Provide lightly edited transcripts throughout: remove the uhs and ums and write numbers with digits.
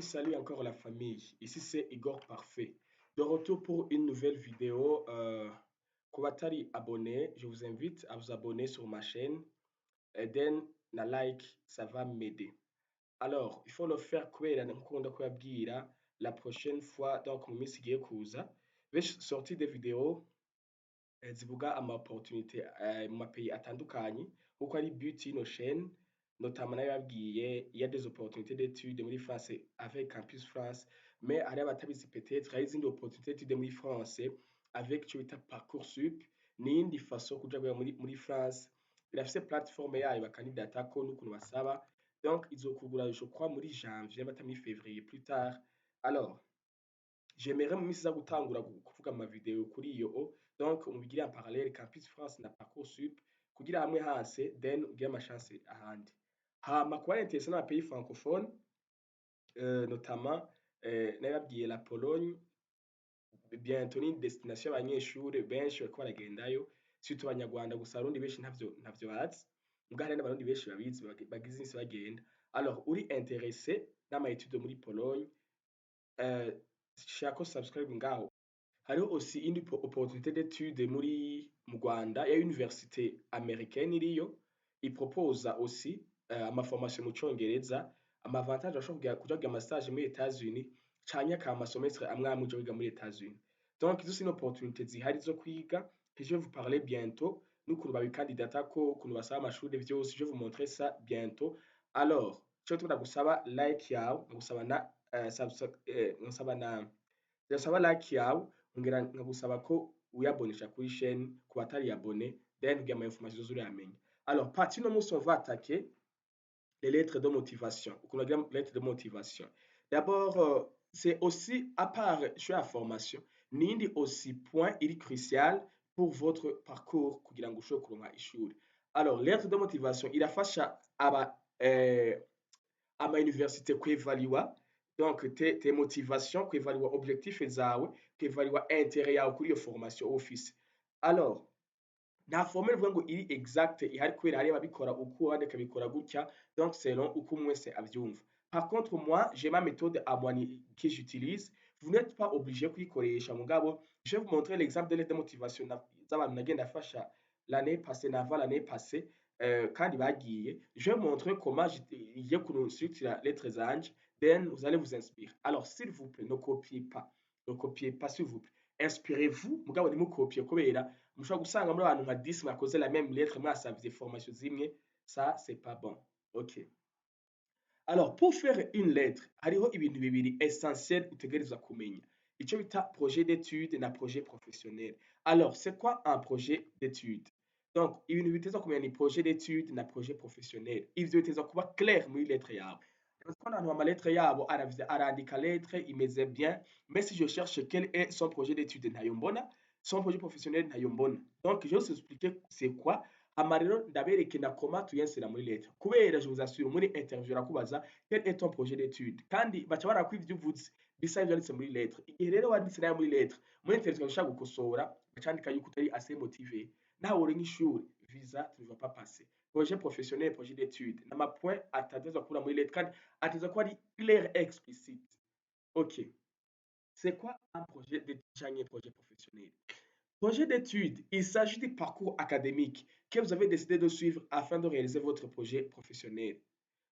Salut encore la famille. Ici c'est Igor Parfait. De retour pour une nouvelle vidéo. Kubatari abonné, je vous invite à vous abonner sur ma chaîne. Et then, la like, ça va m'aider. Alors, il faut le faire kubera nkunda kubabwira la prochaine fois, donc mu minsi igiye kuza. Benshi sorti des vidéos zivuga ama opportunité mu mapays atandukanye kuko ari but y'ino chaîne notamment nayo yabwiye il y a des opportunités d'études muri France avec Campus France mais hari abatabizi peut-être hari izindi opportunités d'études muri France avec icyo bita Parcoursup n'iyindi façon kuja muri France birafise plateforme yayo bakandidatako n'ukuntu basaba donc izokugura je crois muri janvier bata muri février plus tard. Alors j'aimerais mu minsi iza gutangura kuvuga ama video kuri iyo donc mubigire en parallèle Campus France na Parcoursup kugira hamwe hase then ugire amachance ahandi hama kuba intéressé n'ama pays francophone notamment nababwiye la Pologne bientôt ni destination y'abanyeshure benshi bariko baragendayo surtout abanyarwanda gusa abarundi benshi ntavyo bazi muga hari n'abarundi benshi babizi bagize imisi bagenda. Alors uri intéressé n'ama études muri Pologne shako subscribe ngaho. Hariho aussi une opportunité d'études mu Rwanda ya université américaine iriyo iproposa aussi ama formation mu congereza ama avantage ashobora kuja ama stage muri États-Unis canke akama semestre amwe amwe uje wiga muri États-Unis. Donc izo c'est une opportunité zihari zo kwiga que je vais vous parler bientôt n'ukuntu babikandidatako ukuntu basaba amashuri vyose je vais vous montrer ça bientôt. Alors cyo tubona gusaba like yawe gusaba na ndasaba like yawe ngera nkagusaba ko uyabonesha kuri chaîne ku batari abonné then ugira ama information zose uramenya. Alors partie no musi on va attaquer les lettres de motivation. Ukuntu bagira lettres de motivation. D'abord c'est aussi à part sur la formation n'indi aussi point iri crucial pour votre parcours kugira ngo ushobore kuronka ishuri. Alors lettre de motivation irafasha ama université kwevaluer donc tes motivations, kwevaluer objectif zawe, kwevaluer intérêt yawe kuri iyo formation office. Alors nta formule vuga ngo iri exact ihari kubera hari ababikora uko abandi kabikora gutya donc selon uko umwe wese avyumva. Par contre moi j'ai ma méthode à moi que j'utilise, vous n'êtes pas obligé kuyikoresha mugabo je vais vous montrer l'exemple de lettre de motivation z'abantu nagenda fasha l'année passée n'avant l'année passée kandi bagiye. Je vais montrer comment j'ai construit la lettre zanje then vous allez vous inspirer. Alors s'il vous plaît ne copiez pas s'il vous plaît, inspirez-vous mugabo ntimukopiye kubera mushobora gusanga muri abantu nka 10 mwakoze la même lettre mwasavye formation zimwe, ça c'est pas bon. OK. Alors pour faire une lettre hariho ibintu bibiri essentiel utegerezwa kumenya ico bita projet d'étude na projet professionnel. Alors c'est quoi un projet d'étude? Donc ibintu biteza kumenya ni projet d'étude na projet professionnel ivyo biteza kuba clair muri lettre yawe. Parce qu'on a ma lettre yabo arandika lettre imeze bien mais si je cherche quel est son projet d'étude ntayo mbona, son projet professionnel ntayo mbona. Donc je vais vous expliquer c'est quoi hama rero ndabereke na comment tuyinsera muri lettre kubera je vous assure muri interview rakubaza quel est ton projet d'étude kandi baca barakwiva ivyo uvuze bisa ivyo yanditse muri lettre. Igihe rero wanditse nayo muri lettre muri interview ushaka gukosora bacandika yuko utari assez motivé nawe uri nk'ishuri visa tu ne vas pas passer. Projet professionnel, projet d'étude n'ama point atagezwa kubura muri lettre kandi atagezwa kuba ari clair et explicite. OK. C'est quoi un projet d'étude canke projet professionnel? Projet d'étude, il s'agit du parcours académique que vous avez décidé de suivre afin de réaliser votre projet professionnel.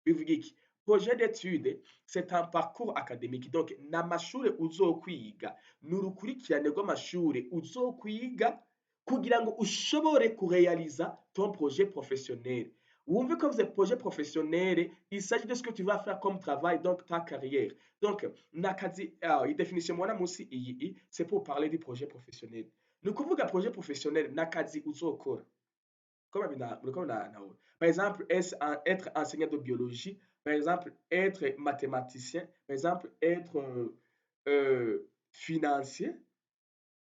Bivuga iki? Projet d'étude, c'est un parcours académique. Donc n'amashure uzokwiga n'urukurikirane rw'amashure uzokwiga kugira ngo ushobore kurealiza ton projet professionnel. Wumve ko vous projet professionnel, il s'agit de ce que tu vas faire comme travail, donc ta carrière. Donc, nakazi, définition mwana musi iyi, c'est pour parler du projet professionnel. Ni ukuvuga projet professionnel nakazi uzokora. Par exemple, être enseignant de biologie, par exemple, être mathématicien, par exemple, être financier,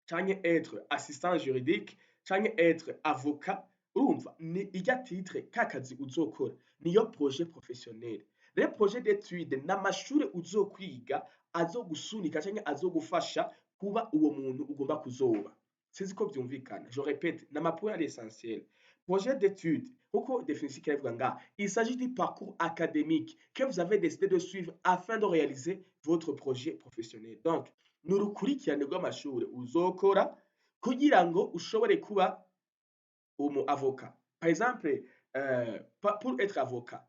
canke être assistant juridique, canke être avocat. Urumva ni irya titre kakazi uzokora niyo projet professionnel. Rero projet d'étude n'amashure uzokwiga azogusunika canke azogufasha kuba uwo muntu ugomba kuzoba. Sinzi ko vyumvikana. Je répète n'amapoint à l'essentiel. Projet d'études, pourquoi définir quel il s'agit du parcours académique que vous avez décidé de suivre afin de réaliser votre projet professionnel. Donc, ni urukurikirane rw'amashuri uzokora kugira ngo ushobore kuba umu avocat. Par exemple, pour être avocat,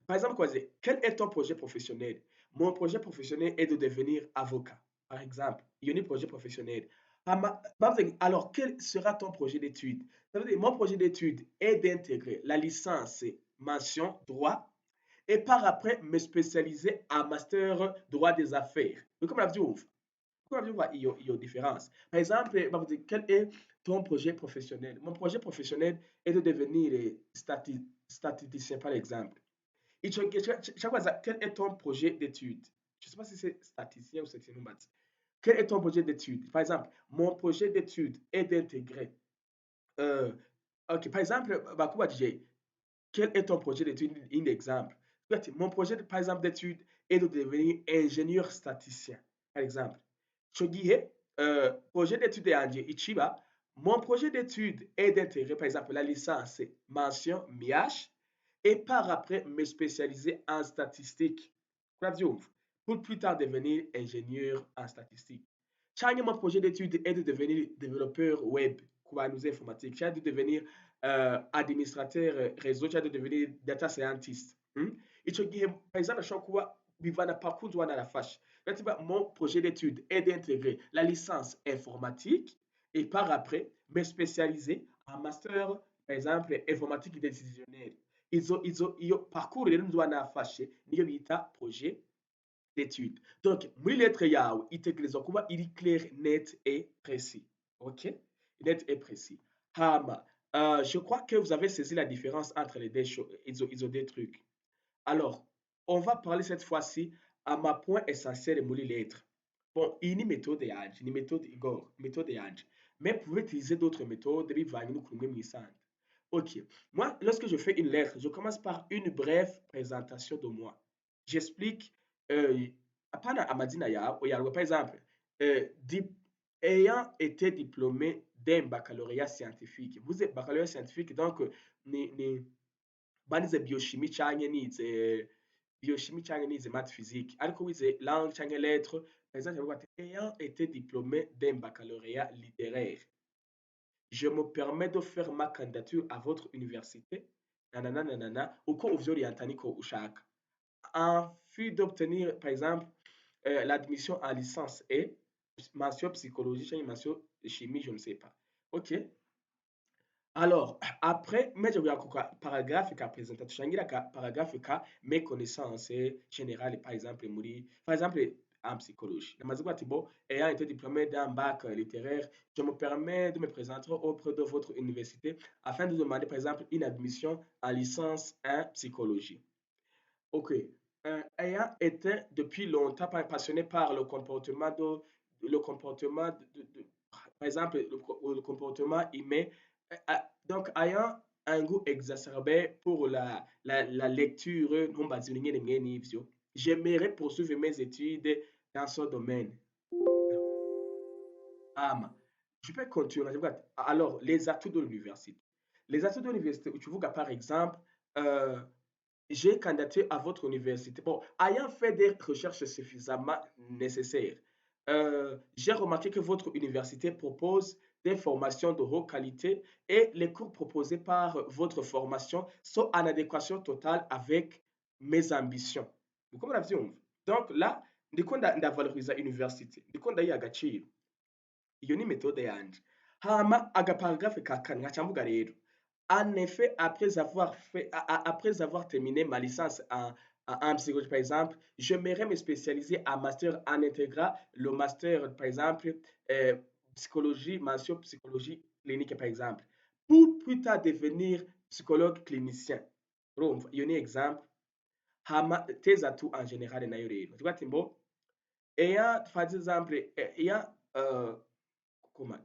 par exemple, quel est ton projet professionnel? Mon projet professionnel est de devenir avocat. Par exemple, il y a un projet professionnel. Alors, quel sera ton projet d'étude? Ça veut dire, mon projet d'étude est d'intégrer la licence mention droit et par après me spécialiser en master droit des affaires. Donc, comme on a dit, il y a une différence. Par exemple, quel est ton projet professionnel? Mon projet professionnel est de devenir statisticien, par exemple. Et quel est ton projet d'étude? Je ne sais pas si c'est statisticien ou statisticien. Quel est ton projet d'étude? Par exemple, mon projet d'étude est d'intégrer. euh, ok, par exemple, Bakuba DJ, quel est ton projet d'étude? Un exemple. Mon projet, par exemple, d'étude est de devenir ingénieur statisticien, par exemple. Chogihe, projet d'étude yanjye Ichiba, mon projet d'étude est d'intégrer, par exemple, la licence mention MIH et par après me spécialiser en statistique. Pour plus tard devenir ingénieur en statistique. Mon projet d'étude est de devenir développeur web, nous informatique, de devenir administrateur réseau, de devenir data scientist. Par exemple, je kuba bivana pakunzi wana rafasha. Mon projet d'étude est d'intégrer la licence informatique et par après me spécialiser en master, par exemple, informatique décisionnelle. Iyo parcours rero nzi wanafashe niyo bita projet d'étude. Donc, muri lettre yawe itegerezwa kuba iri clair, net et précis. OK? Net et précis. Hama, je crois que vous avez saisi la différence entre les deux choses. Ils ont des trucs. Alors, on va parler cette fois-ci à ma point essentiel muri lettre. Bon, iyi ni méthode yanje, ni méthode Igor, méthode yanje. Mais vous pouvez utiliser d'autres méthodes bivanye n'ukuntu mwe mwisanga. Ok, moi, lorsque je fais une lettre, je commence par une brève présentation de moi. J'explique, hapana amazina yawe, par exemple, ayant été diplômé d'un baccalauréat scientifique. Vous êtes baccalauréat scientifique, donc, ni banize biochimie canke nize biochimie canke nize maths physique. Ariko wize langue canke lettres, par exemple, ayant été diplômé d'un baccalauréat littéraire. Je me permets de faire ma candidature à votre université, nanana, nanana, uko uvyorienta niko ushaka. En vue d'obtenir, par exemple, l'admission en licence et mention psychologie, mention chimie, je ne sais pas. OK? Alors, après, mais je vais paragraphe ka présentation, tushangira ka paragraphe ka mes connaissances générales, par exemple, par exemple, en psychologie. Namaze kuvuga ati bon, ayant été diplômé d'un bac littéraire, je me permets de me présenter auprès de votre université afin de demander, par exemple, une admission en licence en psychologie. Ok. Ayant été depuis longtemps passionné par le comportement par exemple, le comportement humain, donc ayant un goût exacerbé pour la lecture, j'aimerais poursuivre mes études dans ce domaine. Je peux continuer. Alors, les atouts de l'université. Les atouts de l'université, tu vois, par exemple, euh, j'ai candidaté à votre université. Bon, ayant fait des recherches suffisamment nécessaires, j'ai remarqué que votre université propose des formations de haute qualité et les cours proposés par votre formation sont en adéquation totale avec mes ambitions. Vous comprenez? Donc là, ndiko ndavaloriza university, ndiko ndayiha agaciro. Iyo ni méthode yanje. Hama agaparagraphe ka kane nkaca mvuga rero. En effet, après avoir terminé ma licence en psychologie, par exemple, j'aimerais me spécialiser en master en intégrant le master, par exemple, psychologie, mention psychologie clinique, par exemple, pour plus tard devenir psychologue clinicien. Urumva, iyo ni exemple. Hama tes atouts en général nayo rero. Tuvuga ati mbo, par exemple, ayant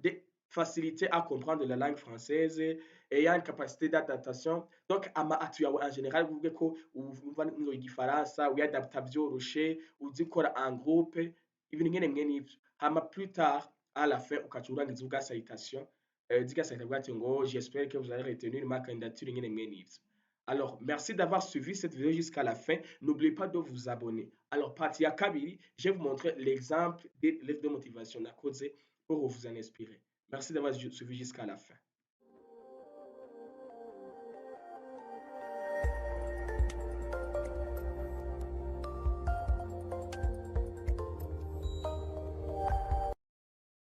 des facilité à comprendre la langue française, ayant une capacité d'adaptation. Donc, atu yawe en général, uvuge ko wumva igifaransa, uyadapta vyoroshe, uzi gukora en groupe, ibintu nkene mwene ivyo. Hama plus tard, à la fin, ukaca urangiza uvuga salutation, Dikasaka bwati ngo j'espère que vous allez retenir ma candidature nyine mwene ivyo. Alors, merci d'avoir suivi cette vidéo jusqu'à la fin. N'oubliez pas de vous abonner. Alors, partie ya kabiri, je vais vous montrer l'exemple des lettres de motivation nakoze pour vous en inspirer. Merci d'avoir suivi jusqu'à la fin.